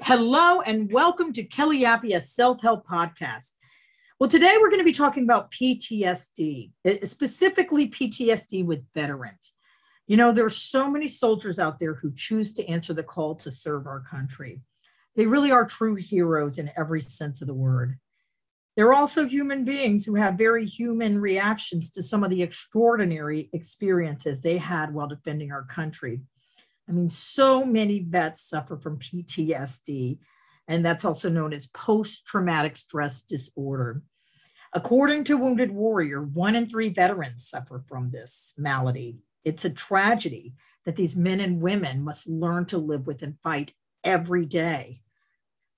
Hello and welcome to KellyApy, a self-help podcast. Well, today we're going to be talking about PTSD, specifically PTSD with veterans. You know, there are so many soldiers out there who choose to answer the call to serve our country. They really are true heroes in every sense of the word. They're also human beings who have very human reactions to some of the extraordinary experiences they had while defending our country. I mean, so many vets suffer from PTSD, and that's also known as post-traumatic stress disorder. According to Wounded Warrior, 1 in 3 veterans suffer from this malady. It's a tragedy that these men and women must learn to live with and fight every day.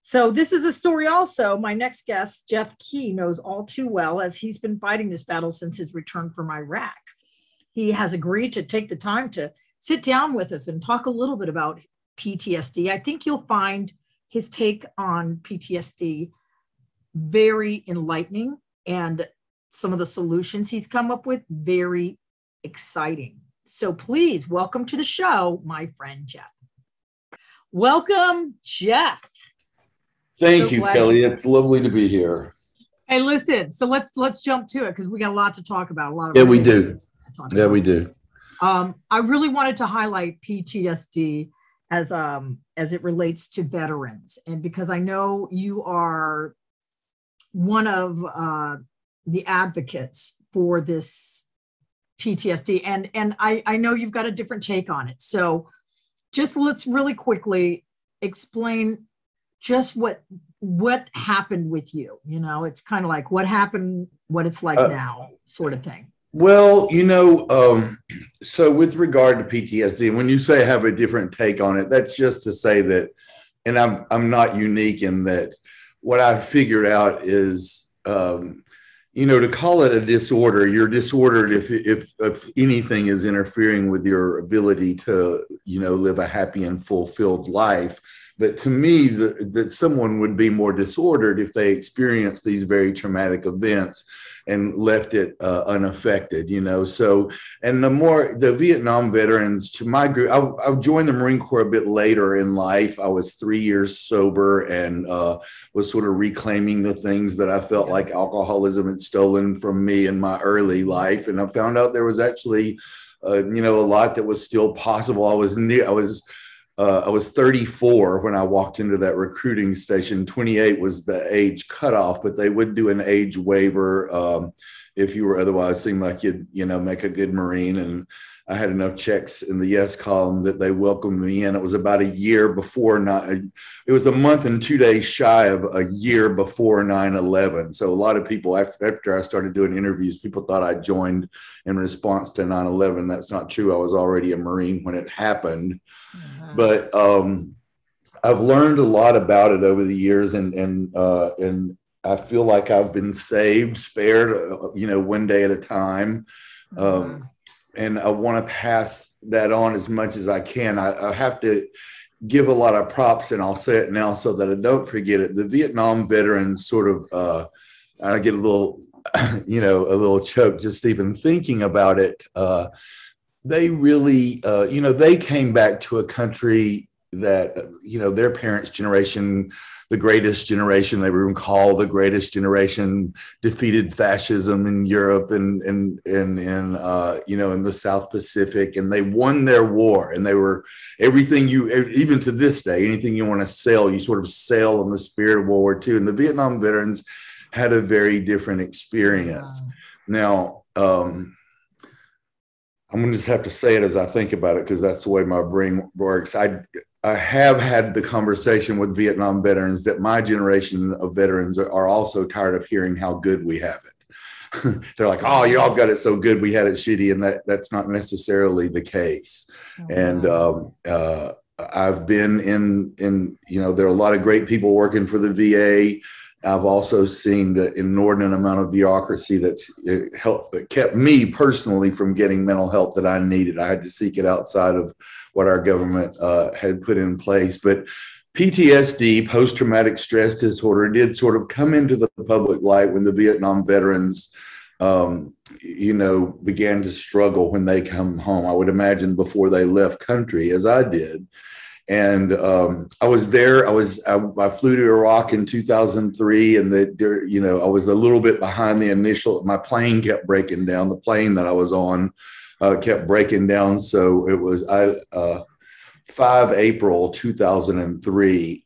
So this is a story also my next guest, Jeff Key, knows all too well, as he's been fighting this battle since his return from Iraq. He has agreed to take the time to sit down with us and talk a little bit about PTSD. I think you'll find his take on PTSD very enlightening and some of the solutions he's come up with very exciting. So please welcome to the show, my friend, Jeff. Welcome, Jeff. Thank you, Kelly. It's lovely to be here. Hey, listen, so let's jump to it because we got a lot to talk about. We do. We do. I really wanted to highlight PTSD as it relates to veterans, and because I know you are one of the advocates for this PTSD, and I know you've got a different take on it. So just let's really quickly explain just what happened with you. You know, it's kind of like what happened, what it's like now, sort of thing. Well, so with regard to PTSD, when you say I have a different take on it, that's just to say that, and I'm not unique in that. What I figured out is, to call it a disorder, you're disordered if anything is interfering with your ability to, live a happy and fulfilled life. But to me, that someone would be more disordered if they experienced these very traumatic events and left it unaffected, So, and the Vietnam veterans, to my group, I joined the Marine Corps a bit later in life. I was 3 years sober and was sort of reclaiming the things that I felt like alcoholism had stolen from me in my early life. And I found out there was actually, a lot that was still possible. I was 34 when I walked into that recruiting station. 28 was the age cutoff, but they would do an age waiver if you were otherwise seemed like you'd, make a good Marine. And I had enough checks in the yes column that they welcomed me in. It was about a year before, it was a month and 2 days shy of a year before 9/11. So a lot of people, after I started doing interviews, people thought I joined in response to 9/11. That's not true. I was already a Marine when it happened. But I've learned a lot about it over the years, and I feel like I've been spared, one day at a time. And I want to pass that on as much as I can. I have to give a lot of props, and I'll say it now so that I don't forget it. The Vietnam veterans sort of, I get a little, a little choked just even thinking about it. They really, they came back to a country that, their parents' generation, the greatest generation, they were called the greatest generation, defeated fascism in Europe and in the South Pacific, and they won their war. And they were everything even to this day, anything you want to sell, you sort of sail in the spirit of World War II. And the Vietnam veterans had a very different experience. Now, I'm going to just have to say it as I think about it because that's the way my brain works. I have had the conversation with Vietnam veterans that my generation of veterans are also tired of hearing how good we have it. They're like, oh, y'all got it so good, we had it shitty. And that's not necessarily the case. And I've been in, there are a lot of great people working for the VA. I've also seen the inordinate amount of bureaucracy that's kept me personally from getting mental help that I needed. I had to seek it outside of what our government had put in place. But PTSD, post-traumatic stress disorder, did sort of come into the public light when the Vietnam veterans, began to struggle when they come home. I would imagine before they left country, as I did. And I was there. I flew to Iraq in 2003, and I was a little bit behind the initial. My plane kept breaking down. The plane that I was on kept breaking down. So it was 5 April 2003.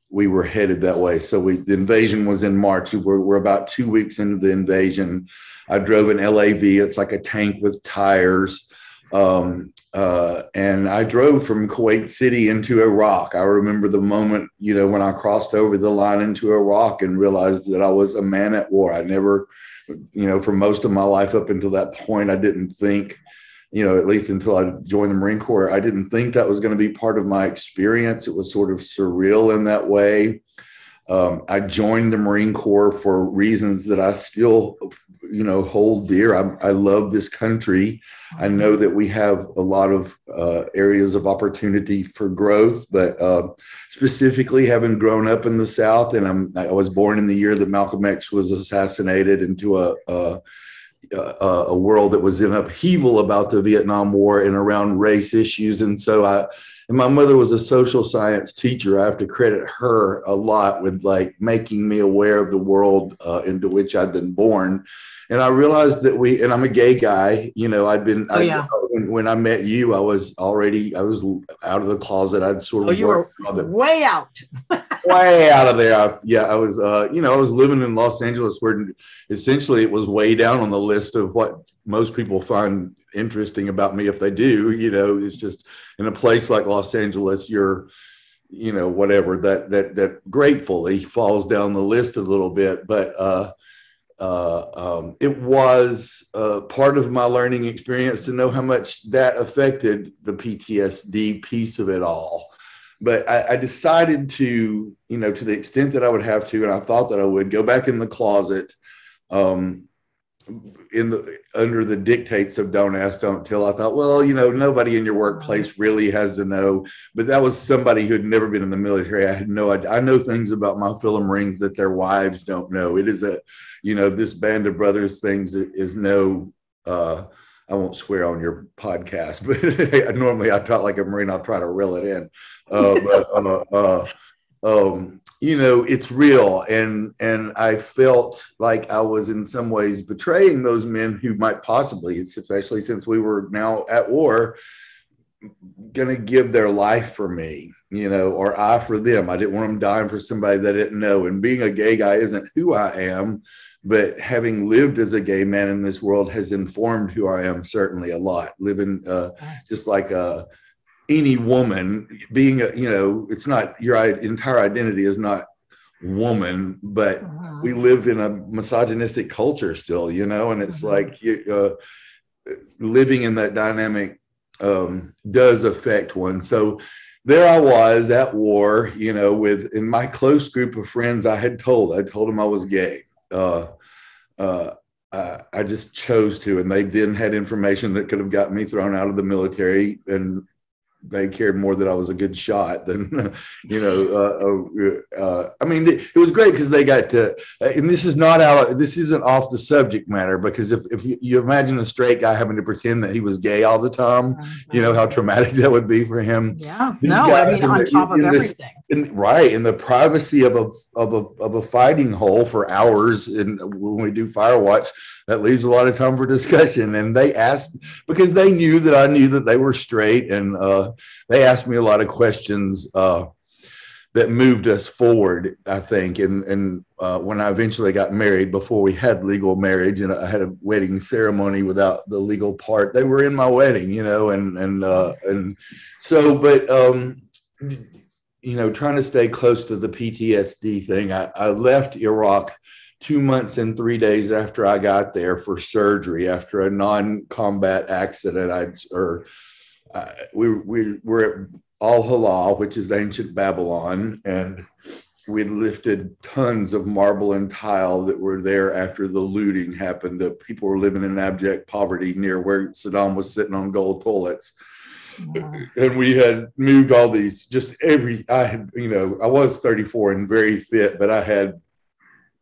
We were headed that way. So the invasion was in March. We're about 2 weeks into the invasion. I drove an LAV. It's like a tank with tires. And I drove from Kuwait City into Iraq. I remember the moment, when I crossed over the line into Iraq and realized that I was a man at war. I never, for most of my life up until that point, I didn't think, at least until I joined the Marine Corps, I didn't think that was going to be part of my experience. It was sort of surreal in that way. I joined the Marine Corps for reasons that I still, hold dear. I love this country. I know that we have a lot of areas of opportunity for growth, but specifically having grown up in the South, and I was born in the year that Malcolm X was assassinated, into a world that was in upheaval about the Vietnam War and around race issues. And so and my mother was a social science teacher. I have to credit her a lot with making me aware of the world into which I'd been born. And I realized that and I'm a gay guy, when I met you, I was out of the closet. I'd sort of, you were way out. Way out of there. I was, I was living in Los Angeles, where essentially it was way down on the list of what most people find interesting about me. If they do, it's just in a place like Los Angeles, you're, whatever, that gratefully falls down the list a little bit. But it was part of my learning experience to know how much that affected the PTSD piece of it all. But I decided to, to the extent that I would have to, and I thought that I would, go back in the closet under the dictates of don't ask, don't tell. I thought, well, nobody in your workplace really has to know. But that was somebody who had never been in the military. I had no idea. I know things about my fellow Marines that their wives don't know. It is this band of brothers things is no, I won't swear on your podcast, but normally I talk like a Marine. I'll try to reel it in. It's real. And I felt like I was in some ways betraying those men who might possibly, especially since we were now at war, going to give their life for me, or I for them. I didn't want them dying for somebody that I didn't know. And being a gay guy isn't who I am, but having lived as a gay man in this world has informed who I am certainly a lot. Living just like any woman, being it's not, your entire identity is not woman, but we live in a misogynistic culture still, and it's like living in that dynamic does affect one. So there I was at war, in my close group of friends. I told them I was gay. I just chose to, and they then had information that could have gotten me thrown out of the military, and they cared more that I was a good shot than, I mean, it was great because they got to, and this isn't off the subject matter, because if you imagine a straight guy having to pretend that he was gay all the time, how traumatic that would be for him. Yeah. On top of everything. Right. In the privacy of a fighting hole for hours. And when we do fire watch, that leaves a lot of time for discussion. And they asked, because they knew that I knew that they were straight. And they asked me a lot of questions that moved us forward, I think. And when I eventually got married, before we had legal marriage, and I had a wedding ceremony without the legal part, they were in my wedding, and so, but, trying to stay close to the PTSD thing. I left Iraq 2 months and 3 days after I got there for surgery after a non-combat accident. We were at Al Halal, which is ancient Babylon, and we'd lifted tons of marble and tile that were there after the looting happened. People were living in abject poverty near where Saddam was sitting on gold toilets. Wow. And we had moved all these, I was 34 and very fit, but I had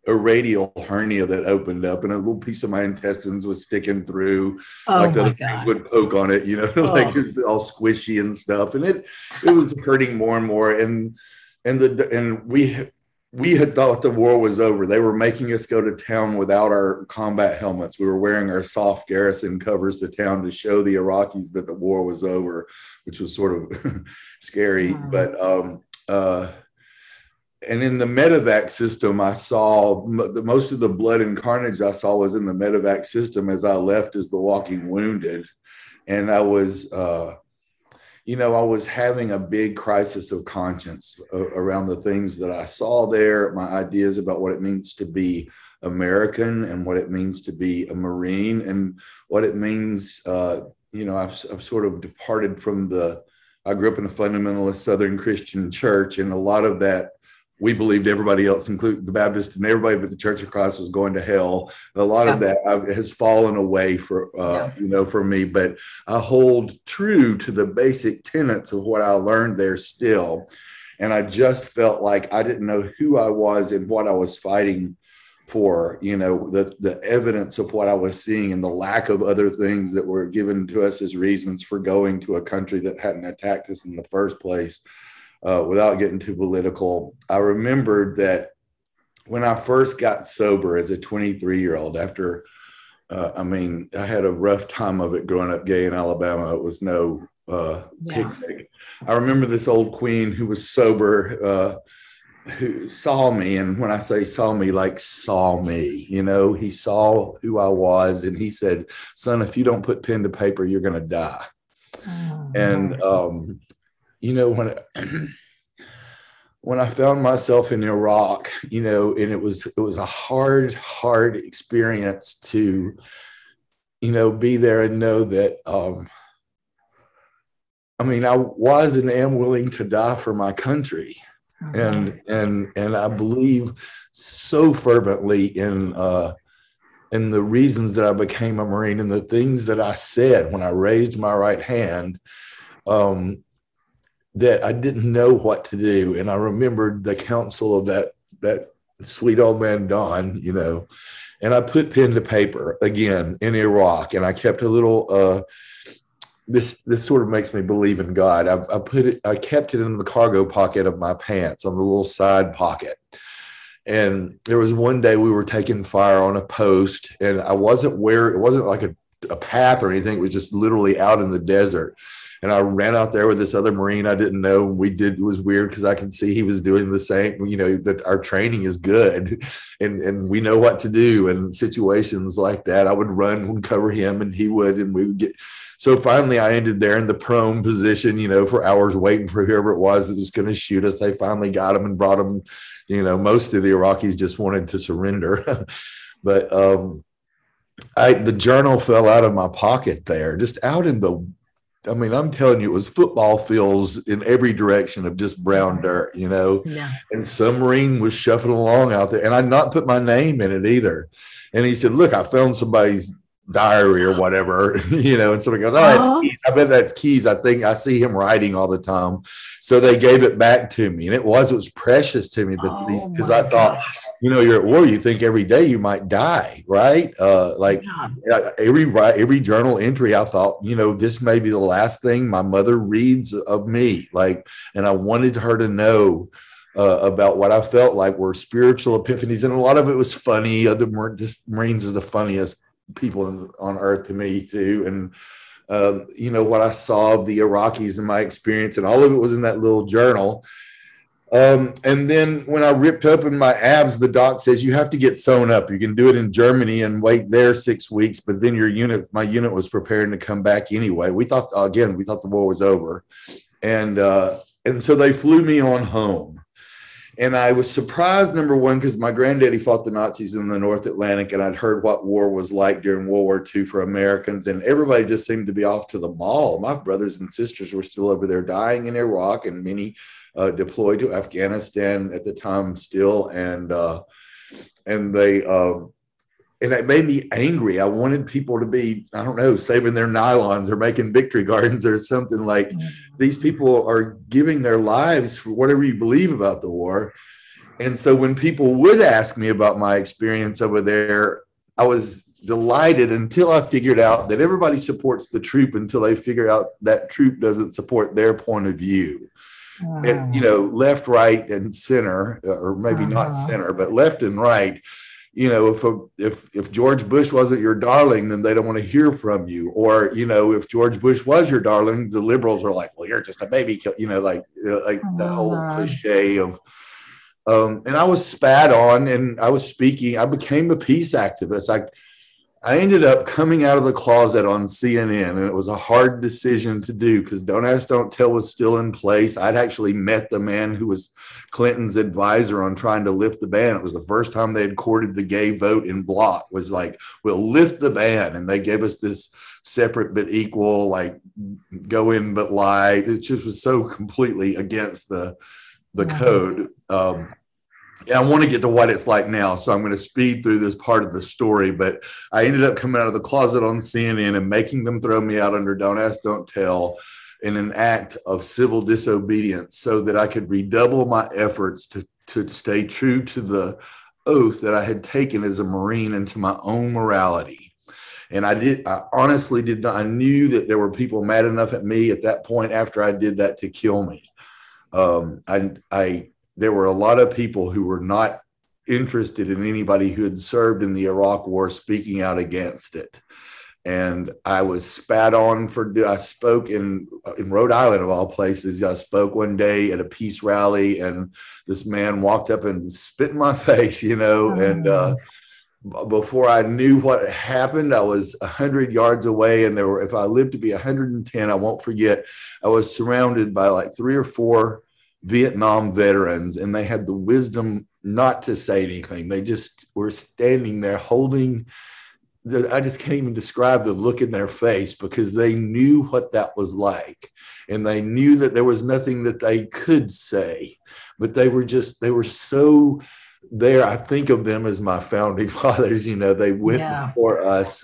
a radial hernia that opened up, and a little piece of my intestines was sticking through. Oh Like the my other things God. would poke on it, like Oh, it was all squishy and stuff, and it was hurting more and more. And we had thought the war was over. They were making us go to town without our combat helmets. We were wearing our soft garrison covers to town to show the Iraqis that the war was over, which was sort of scary. mm, And in the medevac system, I saw most of the blood and carnage I saw was in the medevac system as I left as the walking wounded. And I was, I was having a big crisis of conscience around the things that I saw there, my ideas about what it means to be American and what it means to be a Marine and what it means. I've sort of departed from I grew up in a fundamentalist Southern Christian church, and a lot of that, we believed everybody else, including the Baptists and everybody but the Church of Christ, was going to hell. A lot of that has fallen away for me, but I hold true to the basic tenets of what I learned there still. And I just felt like I didn't know who I was and what I was fighting for, the evidence of what I was seeing and the lack of other things that were given to us as reasons for going to a country that hadn't attacked us in the first place. Without getting too political, I remembered that when I first got sober as a 23-year-old, after, I had a rough time of it growing up gay in Alabama. It was no picnic. I remember this old queen who was sober, who saw me. And when I say saw me, like saw me, he saw who I was. And he said, son, if you don't put pen to paper, you're going to die. Oh, and, when I found myself in Iraq, and it was a hard experience to, be there and know that, I was and am willing to die for my country. Okay. And I believe so fervently in the reasons that I became a Marine and the things that I said when I raised my right hand, that I didn't know what to do. And I remembered the counsel of that sweet old man, Don, and I put pen to paper again in Iraq. And I kept a little, this sort of makes me believe in God. I kept it in the cargo pocket of my pants on the little side pocket. And there was one day we were taking fire on a post, and it wasn't like a path or anything. It was just literally out in the desert. And I ran out there with this other Marine I didn't know. It was weird because I could see he was doing the same, that our training is good and we know what to do in situations like that. I would run and cover him and he would, and we would get. So finally I ended there in the prone position, for hours waiting for whoever it was that was going to shoot us. They finally got him and brought him. Most of the Iraqis just wanted to surrender. But the journal fell out of my pocket there, just out in I'm telling you, it was football fields in every direction of just brown dirt, Yeah. And some Marine was shuffling along out there, and I'd not put my name in it either. And he said, look, I found somebody's diary or whatever, and somebody goes, oh, I bet that's Keys. I think I see him writing all the time. So they gave it back to me, and it was precious to me because I thought, you're at war, you think every day you might die, right? Every journal entry, I thought, this may be the last thing my mother reads of me, and I wanted her to know about what I felt like were spiritual epiphanies, and a lot of it was funny. The Marines are the funniest people on earth to me too, and what I saw of the Iraqis and my experience, and all of it was in that little journal. And then when I ripped open my abs, the doc says you have to get sewn up. You can do it in Germany and wait there 6 weeks, but then my unit was preparing to come back anyway. We thought the war was over, and so they flew me on home. And I was surprised, number one, because my granddaddy fought the Nazis in the North Atlantic, and I'd heard what war was like during World War II for Americans, and everybody just seemed to be off to the mall. My brothers and sisters were still over there dying in Iraq, and many deployed to Afghanistan at the time still, and it made me angry. I wanted people to be, saving their nylons or making victory gardens or something. Like, these people are giving their lives for whatever you believe about the war. And so when people would ask me about my experience over there, I was delighted until I figured out that everybody supports the troop until they figure out that troop doesn't support their point of view. And, left, right, and center, or maybe not center, but left and right. If George Bush wasn't your darling, then they don't want to hear from you. Or, if George Bush was your darling, the liberals are like, well, you're just a baby, like the whole cliche of, and I was spat on, and I was speaking. I became a peace activist. I ended up coming out of the closet on CNN, and it was a hard decision to do because Don't Ask, Don't Tell was still in place. I'd actually met the man who was Clinton's advisor on trying to lift the ban. It was the first time they had courted the gay vote in block, was like, we'll lift the ban. And they gave us this separate but equal, like, go in but lie. It just was so completely against the code. I want to get to what it's like now, so I'm going to speed through this part of the story. But I ended up coming out of the closet on CNN and making them throw me out under Don't Ask, Don't Tell in an act of civil disobedience so that I could redouble my efforts to stay true to the oath that I had taken as a Marine and to my own morality. And I honestly did not. I knew that there were people mad enough at me at that point after I did that to kill me. There were a lot of people who were not interested in anybody who had served in the Iraq War speaking out against it. And I was spat on I spoke in Rhode Island, of all places. I spoke one day at a peace rally, and this man walked up and spit in my face, and before I knew what happened, I was 100 yards away. And if I lived to be 110, I won't forget, I was surrounded by like 3 or 4 Vietnam veterans, and they had the wisdom not to say anything. They just were standing there holding I just can't even describe the look in their face, because they knew what that was like. And they knew that there was nothing that they could say, but they were so there. I think of them as my founding fathers, they went before us.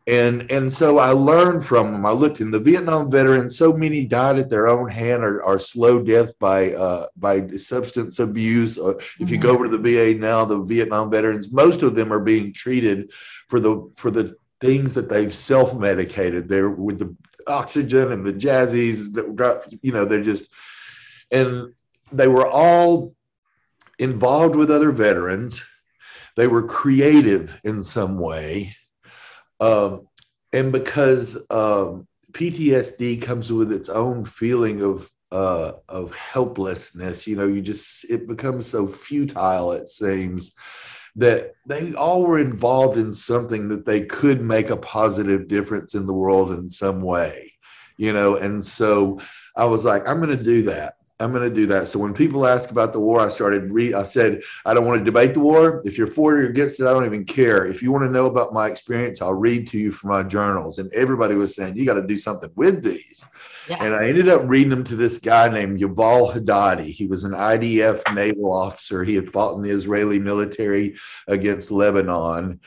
And so I learned from them. I looked in the Vietnam veterans, so many died at their own hand or slow death by substance abuse. If you go over to the VA now, the Vietnam veterans, most of them are being treated for the things that they've self-medicated. They're with the oxygen and the jazzies, they're just, and they were all involved with other veterans. They were creative in some way. And because PTSD comes with its own feeling of helplessness, it becomes so futile, it seems, that they all were involved in something that they could make a positive difference in the world in some way, and so I was like, I'm going to do that. So when people ask about the war, I said, I don't want to debate the war. If you're for it or against it, I don't even care. If you want to know about my experience, I'll read to you from my journals. And everybody was saying, you got to do something with these. Yeah. And I ended up reading them to this guy named Yuval Hadadi. He was an IDF naval officer. He had fought in the Israeli military against Lebanon.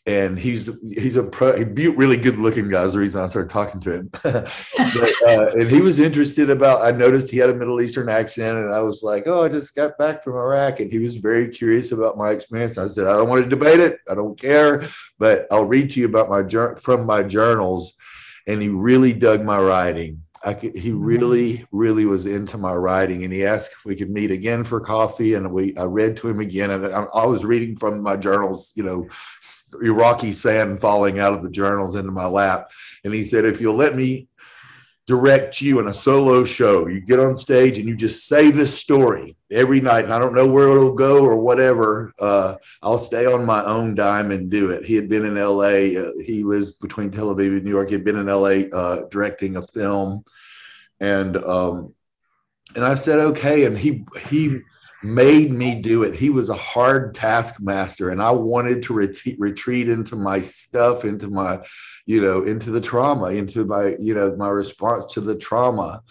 And he's a really good looking guy. Is the reason I started talking to him. And he was interested I noticed he had a Middle Eastern accent, and I was like, I just got back from Iraq. And he was very curious about my experience. I said, I don't want to debate it. I don't care, but I'll read to you about from my journals. And he really dug my writing. He really, really was into my writing, and he asked if we could meet again for coffee. And I read to him again, and I was reading from my journals, Iraqi sand falling out of the journals into my lap. And he said, if you'll let me direct you in a solo show, you get on stage and you just say this story every night, and I don't know where it'll go or whatever. I'll stay on my own dime and do it. He had been in LA. He lives between Tel Aviv and New York. He had been in LA directing a film. And I said, okay. And he made me do it. He was a hard taskmaster, and I wanted to retreat into my stuff, into my, into the trauma, into my, my response to the trauma.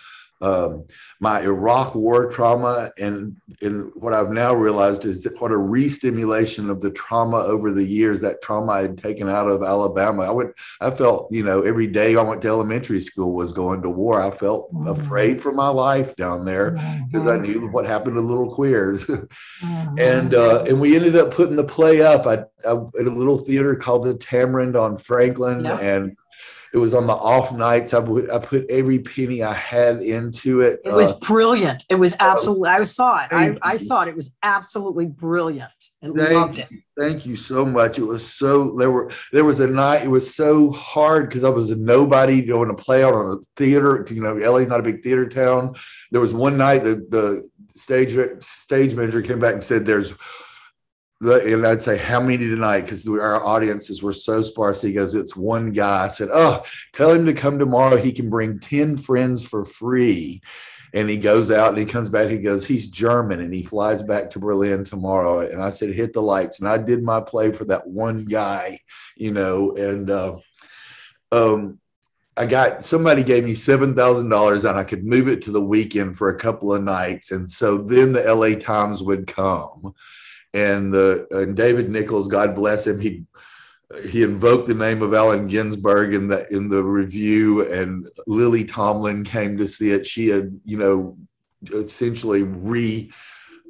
my Iraq war trauma, and what I've now realized is that what a re-stimulation of the trauma over the years, that trauma I had taken out of Alabama. I felt, every day I went to elementary school was going to war. I felt afraid for my life down there because I knew what happened to little queers. And we ended up putting the play up at a little theater called the Tamarind on Franklin. And it was on the off nights. I put every penny I had into it. It was brilliant. It was absolutely, I saw it. I saw it. It was absolutely brilliant. I loved it. Thank you so much. It was so, there was a night, it was so hard because I was a nobody doing a play on a theater. LA's not a big theater town. There was one night the stage manager came back and said, and I'd say, how many tonight? Because our audiences were so sparse. He goes, it's one guy. I said, tell him to come tomorrow. He can bring 10 friends for free. And he goes out and he comes back. He goes, he's German and he flies back to Berlin tomorrow. And I said, hit the lights. And I did my play for that one guy, and somebody gave me $7,000 and I could move it to the weekend for a couple of nights. And so then the LA Times would come. And David Nichols, God bless him, he invoked the name of Allen Ginsberg in the review, and Lily Tomlin came to see it. She had, essentially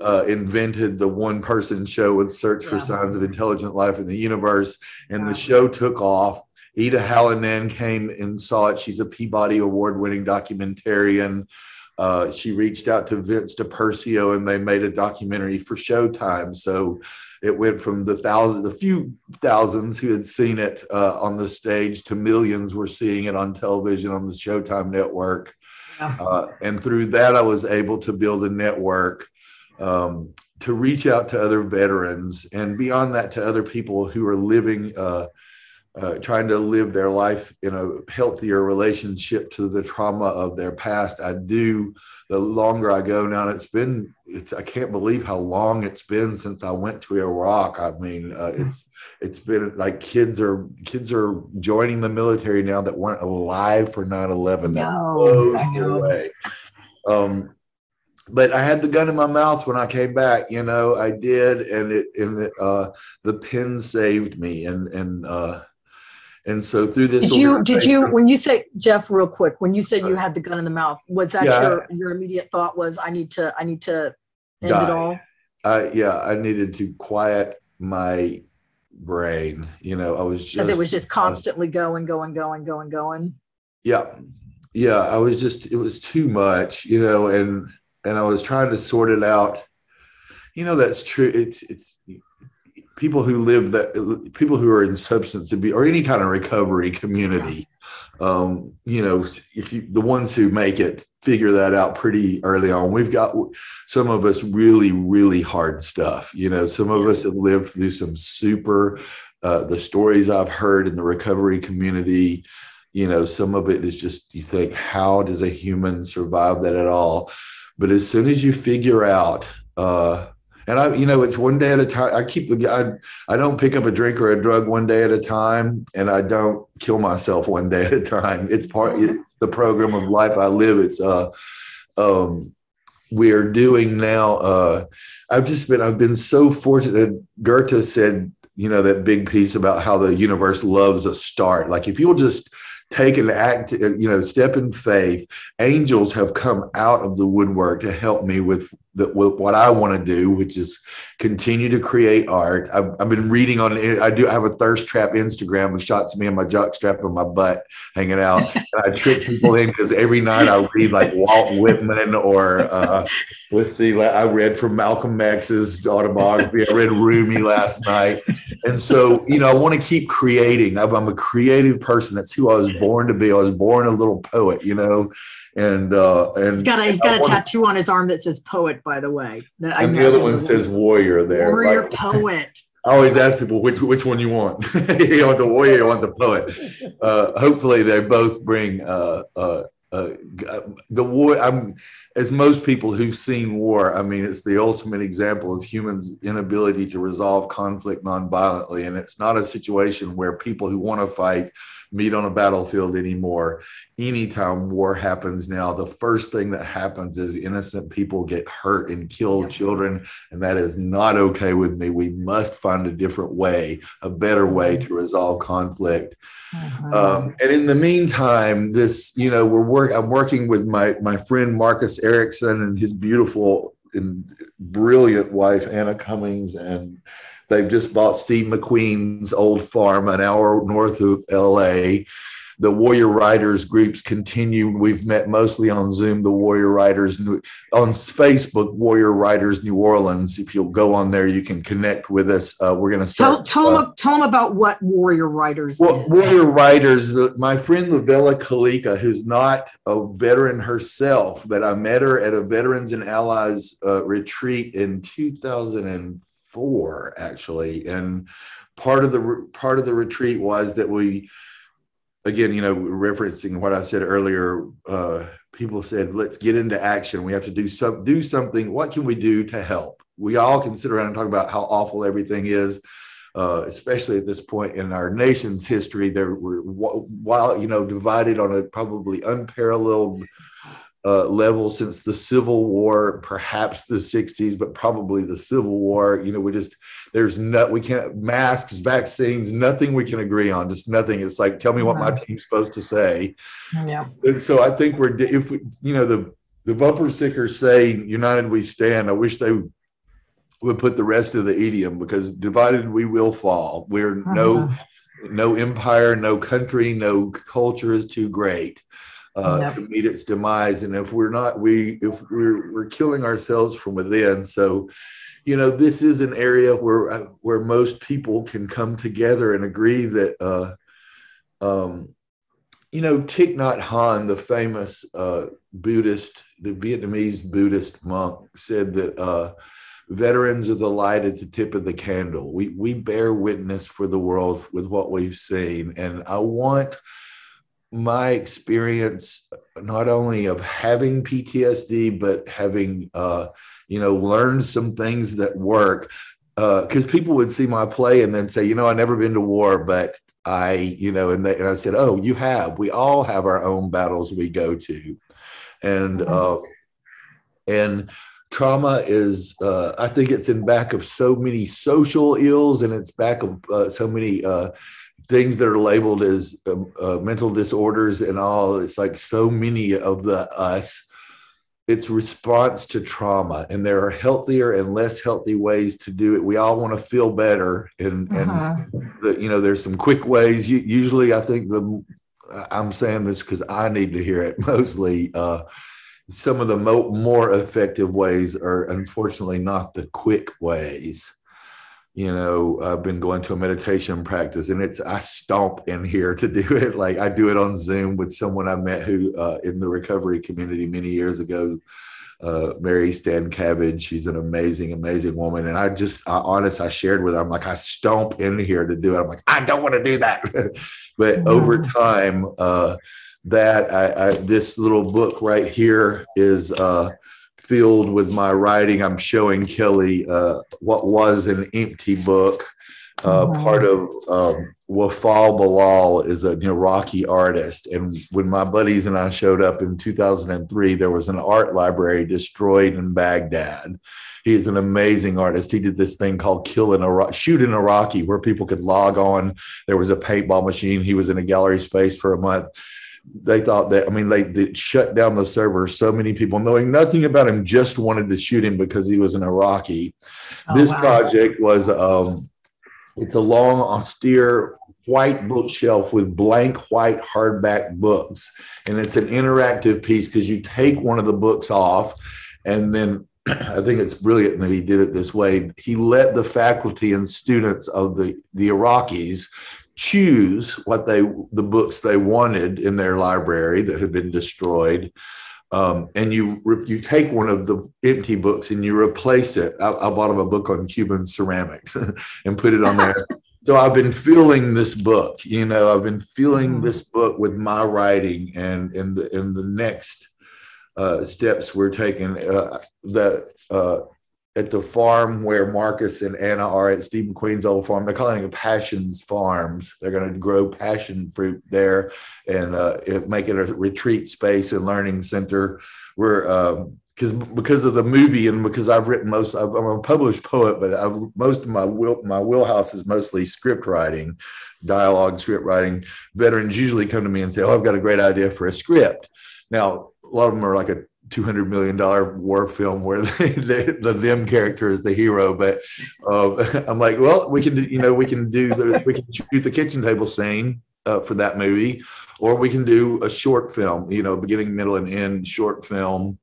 invented the one-person show with Search for Signs of Intelligent Life in the Universe, and the show took off. Ida Hallinan came and saw it. She's a Peabody Award-winning documentarian. She reached out to Vince DiPercio and they made a documentary for Showtime. So it went from the few thousands who had seen it on the stage to millions were seeing it on television on the Showtime network. And through that, I was able to build a network to reach out to other veterans, and beyond that to other people who are living trying to live their life in a healthier relationship to the trauma of their past. The longer I go now, I can't believe how long it's been since I went to Iraq. I mean, it's been like kids are joining the military now that weren't alive for 9/11. That blows me away. But I had the gun in my mouth when I came back, I did. And the pen saved me. And so through this, did you, when you say, Jeff, real quick, when you said you had the gun in the mouth, was that your immediate thought was, I need to end it all? I needed to quiet my brain. I was just, because it was just constantly going. Yeah. I was it was too much, and I was trying to sort it out. That's true. It's people who people who are in substance abuse or any kind of recovery community, if the ones who make it figure that out pretty early on. We've got some of us really, really hard stuff. Some of us have lived through some super, the stories I've heard in the recovery community, some of it is just, you think, how does a human survive that at all? But as soon as you figure out, and it's one day at a time. I don't pick up a drink or a drug one day at a time, and I don't kill myself one day at a time. It's the program of life I live. It's we're doing now. I've been so fortunate. Goethe said, that big piece about how the universe loves a start. Like if you'll just take an act, step in faith, angels have come out of the woodwork to help me with what I want to do, which is continue to create art. I've been reading on it. I have a thirst trap Instagram with shots of me and my jock strap on my butt hanging out. And I trick people in because every night I read like Walt Whitman or I read from Malcolm X's autobiography. I read Rumi last night. And so, I want to keep creating. I'm a creative person. That's who I was born to be. I was born a little poet, and he's got a tattoo on his arm that says poet, by the way. And the other one says warrior there. Warrior poet. I always ask people which one you want. You want the warrior, you want the poet. Hopefully they both bring the war. As most people who've seen war, it's the ultimate example of humans' inability to resolve conflict nonviolently. And it's not a situation where people who want to fight meet on a battlefield anymore. Anytime war happens now, the first thing that happens is innocent people get hurt and kill children, and that is not okay with me. We must find a different way, a better way to resolve conflict. And in the meantime, this, I'm working with my friend Marcus Erickson and his beautiful and brilliant wife Anna Cummings, and they've just bought Steve McQueen's old farm an hour north of LA. The Warrior Riders groups continue. We've met mostly on Zoom, the Warrior Riders, on Facebook, Warrior Riders New Orleans. If you'll go on there, you can connect with us. We're going to start. Tell them about what Warrior Riders is. Warrior Riders, my friend Lavella Kalika, who's not a veteran herself, but I met her at a Veterans and Allies retreat in 2004, actually. And part of the retreat was that we, again, referencing what I said earlier, people said, let's get into action. We have to do something. What can we do to help? We all can sit around and talk about how awful everything is, especially at this point in our nation's history. While divided on a probably unparalleled level since the Civil War, perhaps the 60s, but probably the Civil War. We can't, masks, vaccines, nothing we can agree on, just nothing. It's like, tell me what my team's supposed to say. Yeah. And so I think the bumper stickers say united we stand. I wish they would put the rest of the idiom, because divided we will fall. We're no empire, no country, no culture is too great to meet its demise. And if we're killing ourselves from within. So, this is an area where most people can come together and agree that, Thich Nhat Hanh, the famous the Vietnamese Buddhist monk, said that veterans are the light at the tip of the candle. We bear witness for the world with what we've seen. And I want my experience, not only of having PTSD, but having, learned some things that work, because people would see my play and then say, I've never been to war, but and I said, oh, you have. We all have our own battles we go to. And trauma is, I think it's in back of so many social ills, and it's back of so many things that are labeled as mental disorders and all. It's like so many of us, it's response to trauma, and there are healthier and less healthy ways to do it. We all want to feel better, and there's some quick ways. Usually, I think I'm saying this because I need to hear it mostly. Some of the more effective ways are unfortunately not the quick ways. I've been going to a meditation practice, and I stomp in here to do it. Like, I do it on Zoom with someone I met who in the recovery community many years ago, Mary Stankavage. She's an amazing, amazing woman. And I shared with her, I'm like, I stomp in here to do it. I'm like, I don't want to do that. But over time, this little book right here is filled with my writing. I'm showing Kelly what was an empty book. Part of Wafal Bilal is an Iraqi artist. And when my buddies and I showed up in 2003, there was an art library destroyed in Baghdad. He is an amazing artist. He did this thing called Shoot an Iraqi, where people could log on. There was a paintball machine. He was in a gallery space for a month. They thought that, they shut down the server. So many people, knowing nothing about him, just wanted to shoot him because he was an Iraqi. Project was, it's a long, austere white bookshelf with blank white hardback books. And it's an interactive piece, because you take one of the books off, and then I think it's brilliant that he did it this way. He let the faculty and students of the Iraqis choose the books they wanted in their library that had been destroyed. And you take one of the empty books and you replace it. I bought him a book on Cuban ceramics and put it on there. So I've been feeling this book, I've been feeling this book with my writing, and in the next steps we're taking, at the farm where Marcus and Anna are at Steve McQueen's old farm. They're calling it Passions Farms. They're going to grow passion fruit there and make it a retreat space and learning center. We're because of the movie and because I've written I'm a published poet, but most of my wheelhouse is mostly script writing, dialogue, script writing. Veterans usually come to me and say, "Oh, I've got a great idea for a script." Now, a lot of them are like a $200 million war film where the them character is the hero. But I'm like, well, we can shoot the kitchen table scene for that movie, or we can do a short film, beginning, middle, and end short film.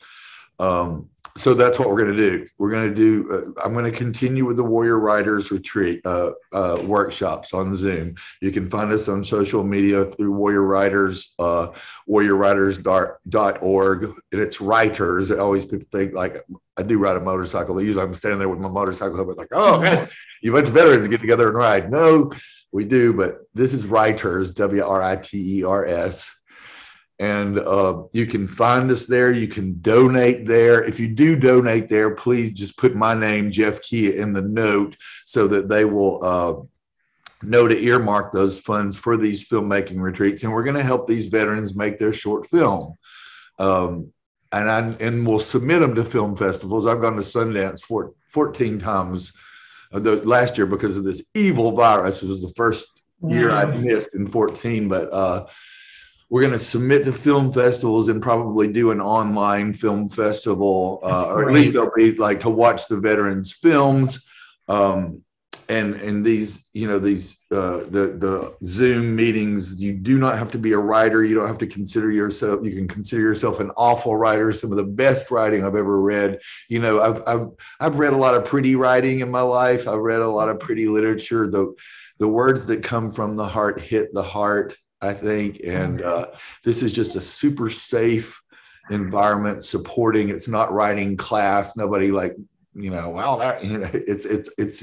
So that's what we're going to do. We're going to do, I'm going to continue with the Warrior Writers Retreat workshops on Zoom. You can find us on social media through Warrior Writers, warriorwriters.org. And it's writers. Always people think like I do ride a motorcycle. Usually I'm standing there with my motorcycle. I'm like, oh, man, you bunch of veterans get together and ride. No, we do. But this is writers, WRITERS. And you can find us there. You can donate there. If you do donate there, please just put my name, Jeff Kia, in the note so that they will know to earmark those funds for these filmmaking retreats. And we're going to help these veterans make their short film. And we'll submit them to film festivals. I've gone to Sundance 14 times last year because of this evil virus. It was the first year I missed in 14, but we're going to submit to film festivals and probably do an online film festival, or at least they'll be like to watch the veterans' films. And these, the Zoom meetings, you do not have to be a writer. You don't have to consider yourself. You can consider yourself an awful writer. Some of the best writing I've ever read. I've read a lot of pretty writing in my life. I've read a lot of pretty literature. The words that come from the heart hit the heart, I think. And this is just a super safe environment, supporting. It's not writing class. Nobody it's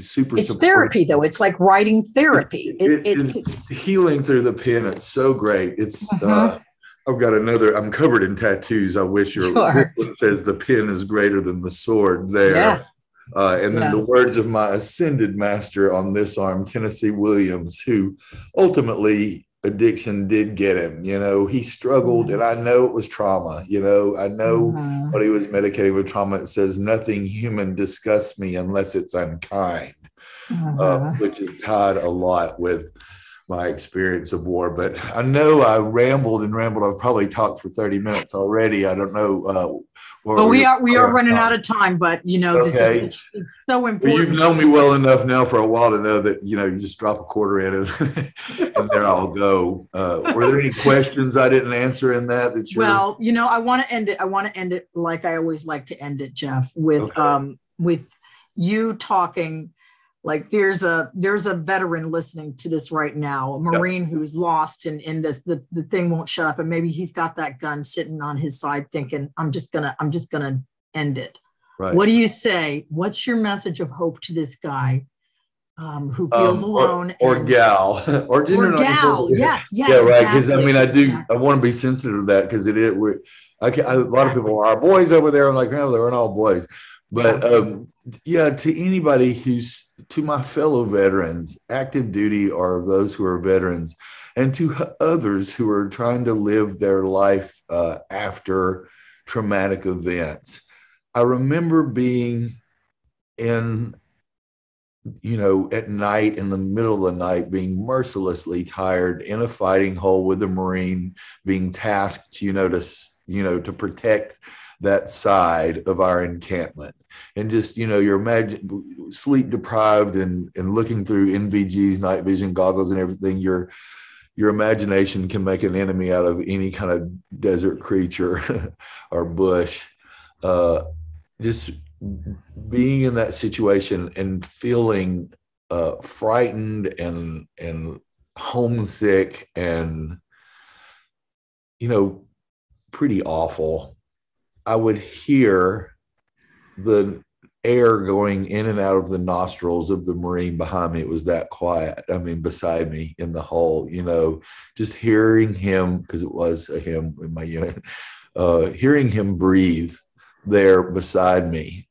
super. It's therapy though. It's like writing therapy. It's healing through the pen. It's so great. It's I've got another. I'm covered in tattoos. I wish your one says the pen is greater than the sword there. Yeah. And then the words of my ascended master on this arm, Tennessee Williams, who ultimately addiction did get him. He struggled, and I know it was trauma. I know what he was medicating with trauma. It says nothing human disgusts me unless it's unkind, which is tied a lot with my experience of war. But I know I rambled. I've probably talked for 30 minutes already. I don't know. Well, we are running out of time, but this is it's so important. Well, you've known me well enough now for a while to know that you just drop a quarter in and there I'll go. Were there any questions I didn't answer in that you're... Well, I want to end it. I want to end it like I always like to end it, Jeff, with you talking. Like there's a veteran listening to this right now, a Marine who's lost and the thing won't shut up. And maybe he's got that gun sitting on his side thinking, I'm just gonna end it. Right. What do you say? What's your message of hope to this guy who feels alone? Or gal. or gal. Yes. Yeah, right. Because exactly. I want to be sensitive to that because a lot of people are boys over there. I'm like, no, they aren't all boys. But to anybody to my fellow veterans, active duty or those who are veterans, and to others who are trying to live their life after traumatic events. I remember being at night, in the middle of the night, being mercilessly tired in a fighting hole with a Marine, being tasked, to protect that side of our encampment. And just, you're sleep deprived and looking through NVG's night vision goggles and everything, your imagination can make an enemy out of any kind of desert creature or bush. Just being in that situation and feeling frightened and homesick and, pretty awful. I would hear the air going in and out of the nostrils of the Marine behind me. It was that quiet. Beside me in the hole, just hearing him, because it was a him in my unit, hearing him breathe there beside me.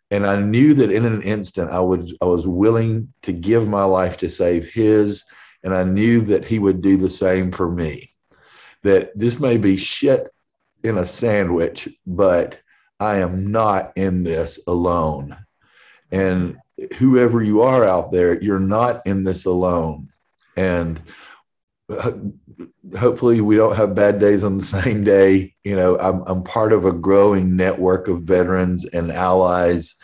And I knew that in an instant, I was willing to give my life to save his. And I knew that he would do the same for me. That this may be shit in a sandwich, but I am not in this alone. And whoever you are out there, you're not in this alone. And hopefully we don't have bad days on the same day. You know, I'm part of a growing network of veterans and allies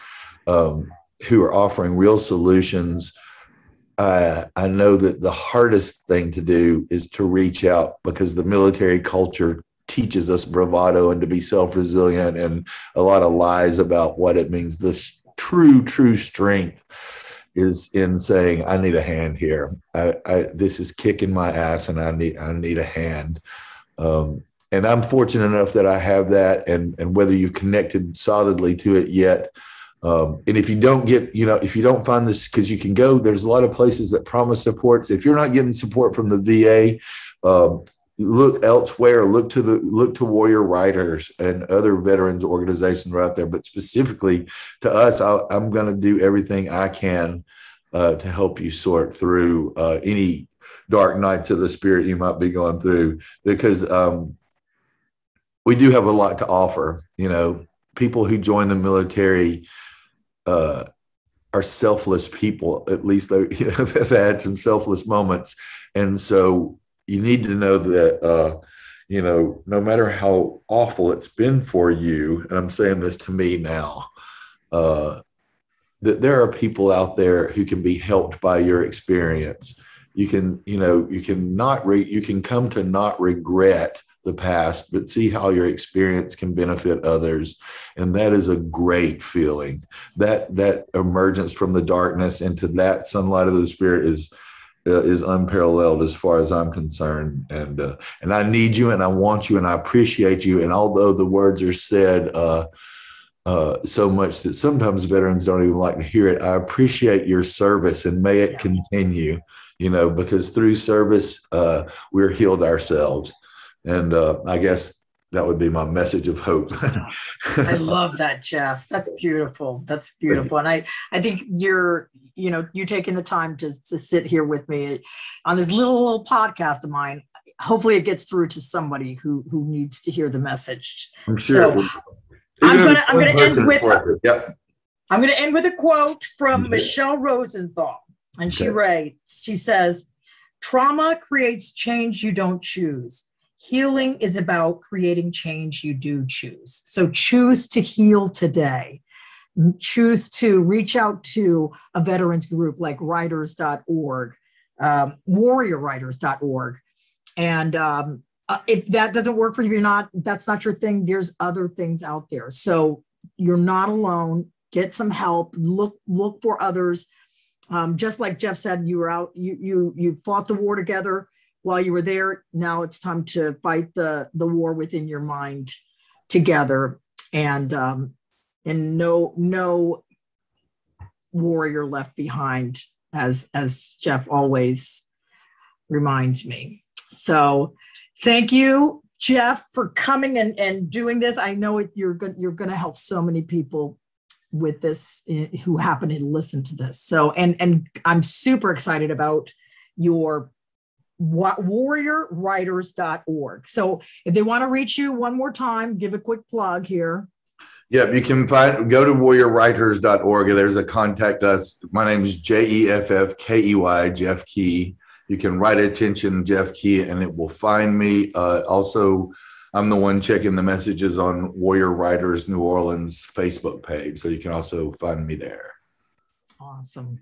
who are offering real solutions. I know that the hardest thing to do is to reach out, because the military culture teaches us bravado and to be self-resilient, and a lot of lies about what it means. This true strength is in saying, I need a hand here. This is kicking my ass and I need a hand. And I'm fortunate enough that I have that. And whether you've connected solidly to it yet, and if you don't get, you know, if you don't find this, because you can go, there's a lot of places that promise support. If you're not getting support from the VA, look elsewhere. Look to Warrior Writers and other veterans organizations are out there. But specifically to us, I'm going to do everything I can to help you sort through any dark nights of the spirit you might be going through, because we do have a lot to offer. You know, people who join the military are selfless people. At least they, you know, they've had some selfless moments, and so you need to know that, you know, no matter how awful it's been for you, and I'm saying this to me now, that there are people out there who can be helped by your experience. You can, you know, you can come to not regret the past, but see how your experience can benefit others. And that is a great feeling. That emergence from the darkness into that sunlight of the spirit is unparalleled as far as I'm concerned. And I need you, and I want you, and I appreciate you. And although the words are said so much that sometimes veterans don't even like to hear it, I appreciate your service, and may it continue, you know, because through service, we're healed ourselves. And I guess that would be my message of hope. I love that, Jeff. That's beautiful. That's beautiful. And I think you're taking the time to sit here with me on this little podcast of mine. Hopefully it gets through to somebody who needs to hear the message. I'm sure. So I'm gonna end with I'm gonna end with a quote from Michelle Rosenthal. And she writes, she says, "Trauma creates change you don't choose. Healing is about creating change you do choose." So choose to heal today. Choose to reach out to a veterans group like writers.org, warriorwriters.org. And if that doesn't work for you, that's not your thing, there's other things out there. So you're not alone. Get some help. Look for others. Just like Jeff said, you were out, you fought the war together while you were there. Now it's time to fight the war within your mind together, and no warrior left behind, as Jeff always reminds me. So thank you, Jeff, for coming and doing this. I know you're going to help so many people with this who happen to listen to this. So, and I'm super excited about your warriorwriters.org. So if they want to reach you one more time, give a quick plug here. Yeah, you can go to warriorwriters.org. There's a contact us. My name is Jeffkey, Jeff Key. You can write attention Jeff Key and it will find me. Also, I'm the one checking the messages on Warrior Writers New Orleans Facebook page. So you can also find me there. Awesome.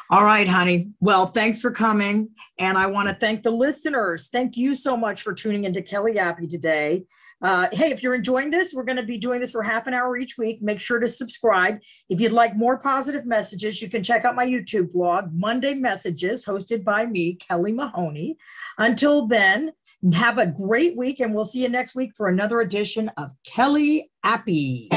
All right, honey. Well, thanks for coming. And I want to thank the listeners. Thank you so much for tuning into KellyApy today. Hey, if you're enjoying this, we're going to be doing this for half an hour each week. Make sure to subscribe. If you'd like more positive messages, you can check out my YouTube vlog, Monday Messages, hosted by me, Kelly Mahoney. Until then, have a great week, and we'll see you next week for another edition of KellyApy.